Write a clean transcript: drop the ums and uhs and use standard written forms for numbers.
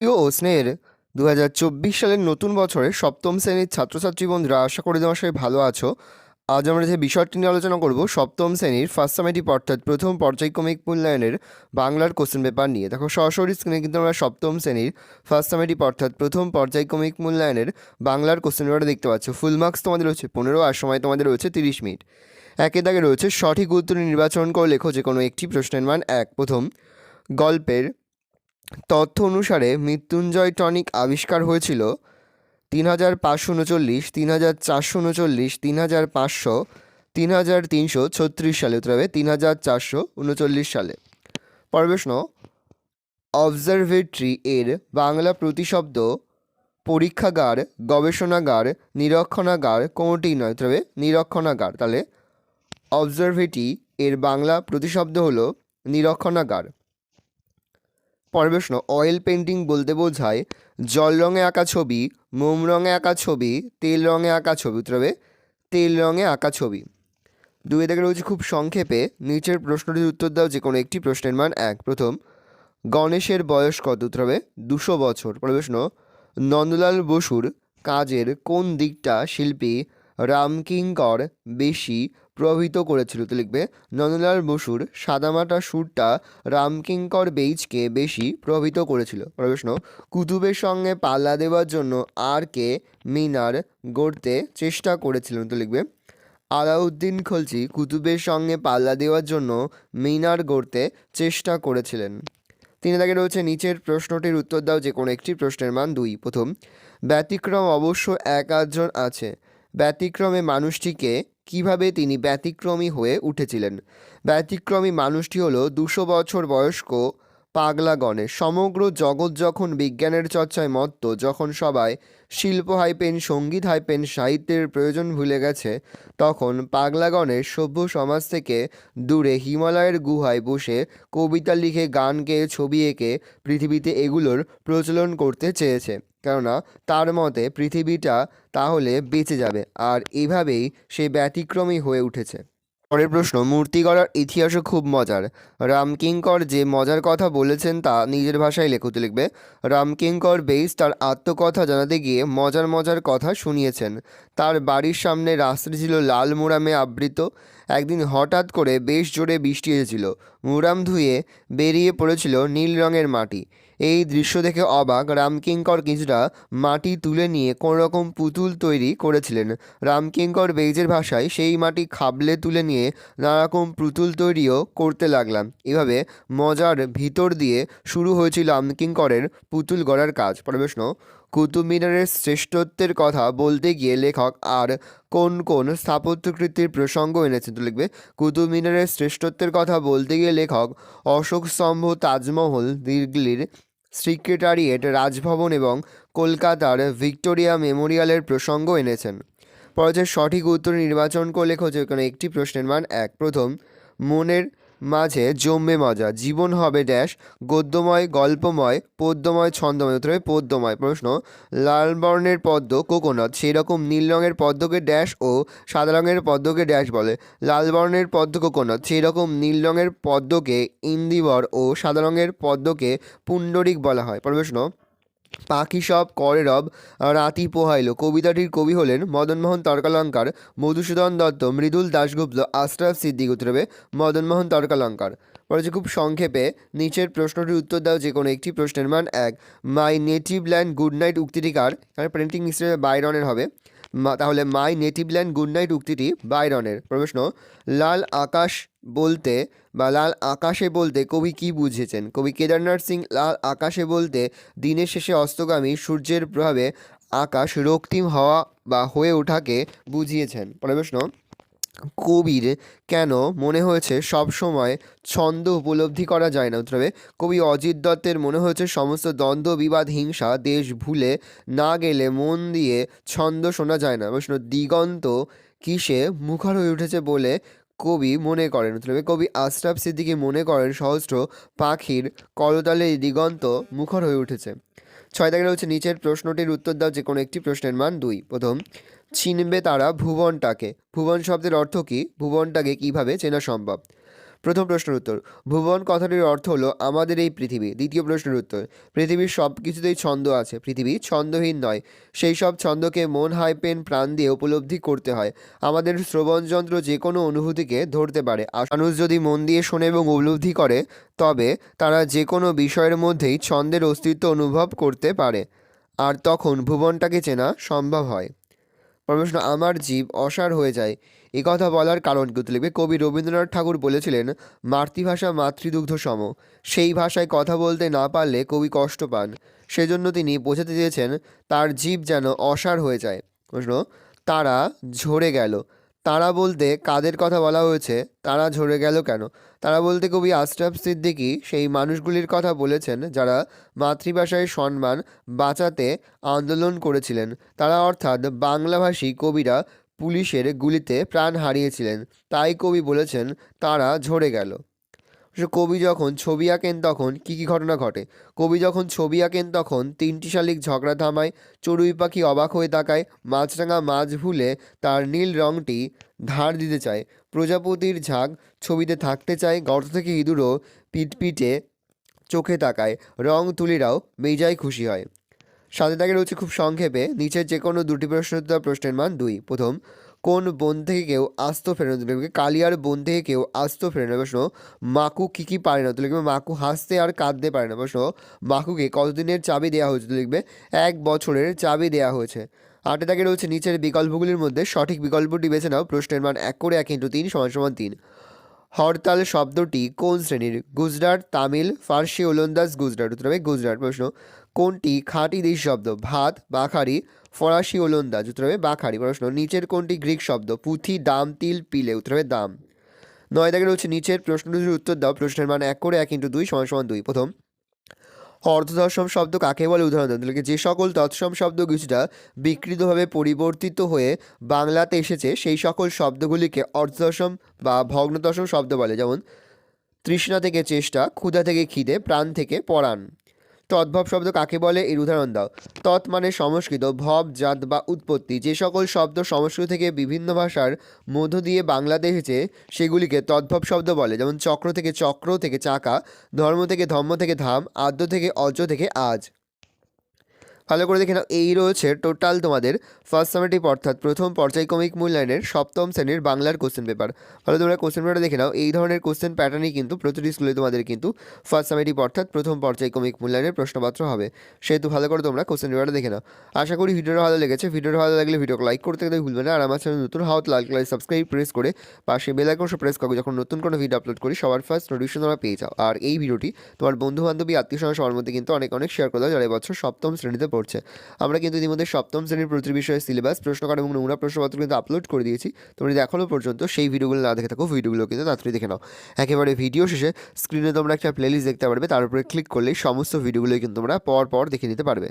প্রিয় ও স্নেহের 2024 সালের নতুন বছরে সপ্তম শ্রেণীর ছাত্রছাত্রী বন্ধুরা, আশা করি তোমার সবাই ভালো আছো। আজ আমরা যে বিষয়টি নিয়ে আলোচনা করব সপ্তম শ্রেণীর ফার্স্ট সামেটিভ অর্থাৎ প্রথম পর্যায়ক্রমিক মূল্যায়নের বাংলার কোশ্চেন পেপার নিয়ে। দেখো সরাসরি স্ক্রিনে কিন্তু আমরা সপ্তম শ্রেণীর ফার্স্ট সামেটিভ অর্থাৎ প্রথম পর্যায়ক্রমিক মূল্যায়নের বাংলার কোশ্চেন পেপারটা দেখতে পাচ্ছ। ফুল মার্কস তোমাদের রয়েছে 15 আর সময় তোমাদের রয়েছে 30 মিনিট। একে দাগে রয়েছে সঠিক উত্তর নির্বাচন করে লেখো যে কোনো একটি প্রশ্নের মান 1। প্রথম, গল্পের তথ্য অনুসারে মৃত্যুঞ্জয় টনিক আবিষ্কার হয়েছিল 3539, 3439, 3500, 3336 সালে। উত্তর হবে 3439 সালে। পরের প্রশ্ন, অবজারভেটরি এর বাংলা প্রতিশব্দ পরীক্ষাগার, গবেষণাগার, নিরীক্ষণাগার কোনটি নয়? উত্তর হবে নিরীক্ষণাগার। তাহলে অবজারভেটরি এর বাংলা প্রতিশব্দ হলো নিরীক্ষণাগার। পরের প্রশ্ন, অয়েল পেন্টিং বলতে বোঝায় জল রঙে আঁকা ছবি, মোম রঙে আঁকা ছবি, তেল রঙে আঁকা ছবি। উত্তর হবে তেল রঙে আঁকা ছবি। দুই থেকে রয়েছে খুব সংক্ষেপে নিচের প্রশ্নটির উত্তর দাও যে কোনো একটি প্রশ্নের মান 1। প্রথম, গণেশের বয়স কত? উত্তর হবে 200 বছর। পরের প্রশ্ন, নন্দলাল বসুর কাজের কোন দিকটা শিল্পী রামকিঙ্কর বেশি প্রভাবিত করেছিল? তো লিখবে নন্দলাল বসুর সাদামাটা সুরটা রামকিঙ্কর বেইজকে বেশি প্রভাবিত করেছিল। পরের প্রশ্ন, কুতুবের সঙ্গে পাল্লা দেওয়ার জন্য আর কে মিনার গড়তে চেষ্টা করেছিলেন? তো লিখবে আলাউদ্দিন খলজি কুতুবের সঙ্গে পাল্লা দেওয়ার জন্য মিনার গড়তে চেষ্টা করেছিলেন। 3 দাগে রয়েছে নিচের প্রশ্নটির উত্তর দাও যে কোনো একটি প্রশ্নের মান 2। প্রথম, ব্যতিক্রম অবশ্য এক আধজন আছে, ব্যতিক্রমে মানুষটিকে কিভাবে তিনি ব্যতিক্রমী হয়ে উঠেছিলেন? ব্যতিক্রমী মানুষটি হলো 200 বছর বয়স্ক পাগলা গণেশ। সমগ্র জগৎ যখন বিজ্ঞানের চর্চায় মত্ত, যখন সবাই শিল্প হাইপেন সঙ্গীত হাইপেন সাহিত্যের প্রয়োজন ভুলে গেছে, তখন পাগলা গণেশ সভ্য সমাজ থেকে দূরে হিমালয়ের গুহায় বসে কবিতা লিখে, গান গেয়ে, ছবি এঁকে পৃথিবীতে এগুলোর প্রচলন করতে চেয়েছে। কেননা তার মতে পৃথিবীটা তাহলে বেঁচে যাবে, আর এভাবেই সে ব্যতিক্রমী হয়ে উঠেছে। পরের প্রশ্ন, মূর্তি গড়ার ইতিহাসও খুব মজার। রামকিঙ্কর যে মজার কথা বলেছেন তা নিজের ভাষায় লেখতে লিখবে রামকিঙ্কর বেইজ তার আত্মকথা জানাতে গিয়ে মজার মজার কথা শুনিয়েছেন। তার বাড়ির সামনে রাস্তাটি ছিল লাল মুরামে আবৃত। একদিন হঠাৎ করে বেশ জোরে বৃষ্টি এসেছিল, মুরাম ধুয়ে বেরিয়ে পড়েছিল নীল রঙের মাটি। এই দৃশ্য দেখে অবাক রামকিঙ্কর কিছুটা মাটি তুলে নিয়ে কোনোরকম পুতুল তৈরি করেছিলেন। রামকিঙ্কর বেইজের ভাষায় সেই মাটি খাবলে তুলে নিয়ে নানারকম পুতুল তৈরিও করতে লাগলাম। এভাবে মজার ভিতর দিয়ে শুরু হয়েছিল রামকিঙ্করের পুতুল গড়ার কাজ। পরের প্রশ্ন, কুতুব মিনারের শ্রেষ্ঠত্বের কথা বলতে গিয়ে লেখক আর কোন কোন স্থাপত্যকৃতির প্রসঙ্গ এনেছেন? তো লিখবে কুতুব মিনারের শ্রেষ্ঠত্বের কথা বলতে গিয়ে লেখক অশোক স্তম্ভ, তাজমহল, দিল্লির সেক্রেটারিয়েট, রাজভবন এবং কলকাতার ভিক্টোরিয়া মেমোরিয়ালের প্রসঙ্গ এনেছেন। পরে সঠিক উত্তর নির্বাচন করে লেখো যে কোনো একটি প্রশ্নের মান 1। প্রথম, মনের মাঝে জমবে মজা, জীবন হবে ড্যাশ, গদ্যময়, গল্পময়, পদ্যময়, ছন্দময়। উত্তর হবে পদ্যময়। প্রশ্ন, লাল বর্ণের পদ্ম কোকোনাট, সেই রকম নীল রঙের পদ্মকে ড্যাশ ও সাদা রঙের পদ্মকে ড্যাশ বলে। লাল বর্ণের পদ্ম কোকোনাট, সেই রকম নীল রঙের পদ্মকে ইন্দিবর ও সাদা রঙের পদ্মকে পুণ্ডরিক বলা হয়। প্রশ্ন, পাখি সব করে রব রাতি পোহাইল কবিতাটির কবি হলেন মদনমোহন তর্কালঙ্কার, মধুসূদন দত্ত, মৃদুল দাশগুপ্ত, আশরাফ সিদ্দিক। উত্তর হবে মদনমোহন তর্কালঙ্কার। পরে খুব সংক্ষেপে নিচের প্রশ্নটির উত্তর দাও যে কোনো একটি প্রশ্নের মান 1। My native land good night উক্তিটি কার? এখানে প্রিন্টিং হিসেবে বাইরনের হবে। তাহলে my native land good night উক্তিটি বাইরনের। প্রশ্ন, লাল আকাশ বলতে বা লাল আকাশে বলতে কবি কি বুঝেছেন? কবি কেদারনাথ সিং লাল আকাশে বলতে দিনের শেষে অস্তগামী সূর্যের প্রভাবে আকাশ রক্তিম হওয়া বা হয়ে ওঠাকে বুঝিয়েছেন। পরের প্রশ্ন, কবির কেন মনে হয়েছে সব সময় ছন্দ উপলব্ধি করা যায় না? উত্তর হবে কবি অজিত দত্তের মনে হয়েছে সমস্ত দ্বন্দ্ব, বিবাদ, হিংসা দেশ ভুলে না গেলে মন দিয়ে ছন্দ শোনা যায় না। প্রশ্ন, দিগন্ত কিসে মুখর হয়ে উঠেছে বলে কবি মনে করেন? উত্তর হবে কবি আশরাফ সিদ্দিকী মনে করেন সহস্র পাখির করতালে দিগন্ত মুখর হয়ে উঠেছে। 6 দাগে রয়েছে নিচের প্রশ্নটির উত্তর দাও যে কোনো একটি প্রশ্নের মান 2। প্রথম, চিনবে তারা ভুবনটাকে, ভুবন শব্দের অর্থ কী? ভুবনটাকে কিভাবে চেনা সম্ভব? প্রথম প্রশ্নের উত্তর, ভুবন কথাটির অর্থ হলো আমাদের এই পৃথিবী। দ্বিতীয় প্রশ্নের উত্তর, পৃথিবীর সব কিছুতেই ছন্দ আছে, পৃথিবী ছন্দহীন নয়, সেই সব ছন্দকে মন হাইপেন প্রাণ দিয়ে উপলব্ধি করতে হয়। আমাদের শ্রবণযন্ত্র যে কোনো অনুভূতিকে ধরতে পারে, আর মানুষ যদি মন দিয়ে শোনে এবং উপলব্ধি করে তবে তারা যে কোনো বিষয়ের মধ্যেই ছন্দের অস্তিত্ব অনুভব করতে পারে, আর তখন ভুবনটাকে চেনা সম্ভব হয়। প্রশ্ন, আমার জীব অসাড় হয়ে যায়, এ কথা বলার কারণ কি? উত্তর লিখবে, কবি রবীন্দ্রনাথ ঠাকুর বলেছিলেন মাতৃভাষা মাতৃদুগ্ধ সম, সেই ভাষায় কথা বলতে না পারলে কবি কষ্ট পান, সেজন্য তিনি বোঝাতে চেয়েছেন তার জীব যেন অসাড় হয়ে যায়। প্রশ্ন, তারা ঝরে গেল, তারা বলতে কাদের কথা বলা হয়েছে? তারা ঝরে গেল কেন? তারা বলতে কবি আশরাফ সিদ্দিকী সেই মানুষগুলির কথা বলেছেন যারা মাতৃভাষায় সম্মান বাঁচাতে আন্দোলন করেছিলেন। তারা অর্থাৎ বাংলাভাষী কবিরা পুলিশের গুলিতে প্রাণ হারিয়েছিলেন, তাই কবি বলেছেন তারা ঝরে গেল। কবি যখন ছবি আঁকেন তখন কি কি ঘটনা ঘটে? কবি যখন ছবি আঁকেন তখন তিনটি শালিক ঝগড়া থামায়, চড়ুই পাখি অবাক হয়ে তাকায়, মাছরাঙা মাছ ভুলে তার নীল রঙটি ধার দিতে চায়, প্রজাপতির ঝাঁক ছবিতে থাকতে চায়, গর্ত থেকে ইঁদুরও পিটপিটে চোখে তাকায়, রং তুলিরাও মেজায় খুশি হয়। সাথে থাকে রয়েছে খুব সংক্ষেপে নিচের যে কোনো দুটি প্রশ্নের উত্তর, প্রশ্নের মান 2। প্রথম, কোন বন থেকে কেউ আস্ত ফেরে না? লিখবে কালিয়ার বন থেকে কেউ আস্ত ফেরে না। প্রশ্ন, মাকু কি কি পারে না? তো লিখবে মাকু হাসতে আর কাঁদতে পারে না। প্রশ্ন, মাকুকে কতদিনের চাবি দেওয়া হয়েছে? তো লিখবে 1 বছরের চাবি দেওয়া হয়েছে। 8 থাকে রয়েছে নিচের বিকল্পগুলির মধ্যে সঠিক বিকল্পটি বেছে নাও। প্রশ্নের মান 1 করে 1 × 3 = 3। হরতাল শব্দটি কোন শ্রেণীর? গুজরাট, তামিল, ফার্সি, ওলন্দাজ। গুজরাট, উত্তর হবে গুজরাট। প্রশ্ন, কোনটি খাঁটি দেশি শব্দ? ভাত, বাখারি, ফরাসি, ওলন্দাজ। উত্তর হবে বাখারি। প্রশ্ন, নিচের কোনটি গ্রিক শব্দ? পুঁথি, দাম, তিল, পিলে। উত্তর হবে দাম। 9 দাগে রয়েছে নিচের প্রশ্নটির উত্তর দাও। প্রশ্নের মান 1 করে 1 × 2 = 2। প্রথম, অর্ধতৎসম শব্দ কাকে বলে? উদাহরণ দেন। যে সকল তৎসম শব্দ কিছুটা বিকৃতভাবে পরিবর্তিত হয়ে বাংলাতে এসেছে সেই সকল শব্দগুলিকে অর্ধতৎসম বা ভগ্নতৎসম শব্দ বলে। যেমন তৃষ্ণা থেকে চেষ্টা, ক্ষুধা থেকে খিদে, প্রাণ থেকে পরাণ। তদ্ভব শব্দ কাকে বলে? এর উদাহরণ দাও। তৎ মানে সংস্কৃত, ভব জাত বা উৎপত্তি। যে সকল শব্দ সংস্কৃত থেকে বিভিন্ন ভাষার মধ্য দিয়ে বাংলাতে এসেছে সেগুলিকে তদ্ভব শব্দ বলে। যেমন চক্র থেকে চক্র থেকে চাকা, ধর্ম থেকে ধম্ম থেকে ধাম, আদ্য থেকে অজ্য থেকে আজ। ভালো করে দেখে নাও, এই রয়েছে টোটাল তোমাদের ফার্স্ট সামেটিভ অর্থাৎ প্রথম পর্যায়ক্রমিক মূল্যায়নের সপ্তম শ্রেণীর বাংলার কোশ্চেন পেপার। ভালো তোমরা কোশ্চেন পেপারটা দেখে নাও, এই ধরনের কোশ্চেন প্যাটার্নই কিন্তু প্রতিটি স্কুলে তোমাদের কিন্তু ফার্স্ট সামেটিভ অর্থাৎ প্রথম পর্যায়ক্রমিক মূল্যায়নের প্রশ্নপত্র হবে। সেহেতু ভালো করে তোমরা কোশ্চেন পেপারটা দেখে নাও। আশা করি ভিডিওটা ভালো লেগেছে। ভিডিওটা ভালো লাগলে ভিডিওকে লাইক করতে কিন্তু ভুলবে না। আর আমার চ্যানেল নতুন হওয়া লাল কালার সাবস্ক্রাইব প্রেস করে পাশে বেল আইকন প্রেস করো, যখন নতুন কোনো ভিডিও আপলোড করি সবার ফার্স্ট নোটিফিকেশন তোমরা পেয়ে যাও। আর এই ভিডিওটি তোমার বন্ধু বান্ধবী আত্মীয় স্বজন সবার মধ্যে কিন্তু অনেক অনেক শেয়ার করে দাও যারা এবছর সপ্তম শ্রেণীতে পড়ছে। আমরা কিন্তু ইতিমধ্যে সপ্তম শ্রেণীর প্রতি বিষয়ে সিলেবাস, প্রশ্নকার এবং নমুনা প্রশ্নপত্র কিন্তু আপলোড করে দিয়েছি। তোমরা যদি এখনও পর্যন্ত সেই ভিডিওগুলো না দেখে থাকো, ভিডিওগুলো কিন্তু তাড়াতাড়ি দেখে নাও। একেবারে ভিডিও শেষে স্ক্রিনে তোমরা একটা প্লেলিস্ট দেখতে পারবে, তার উপরে ক্লিক করলেই সমস্ত ভিডিওগুলোই কিন্তু তোমরা পর পর দেখে নিতে পারবে।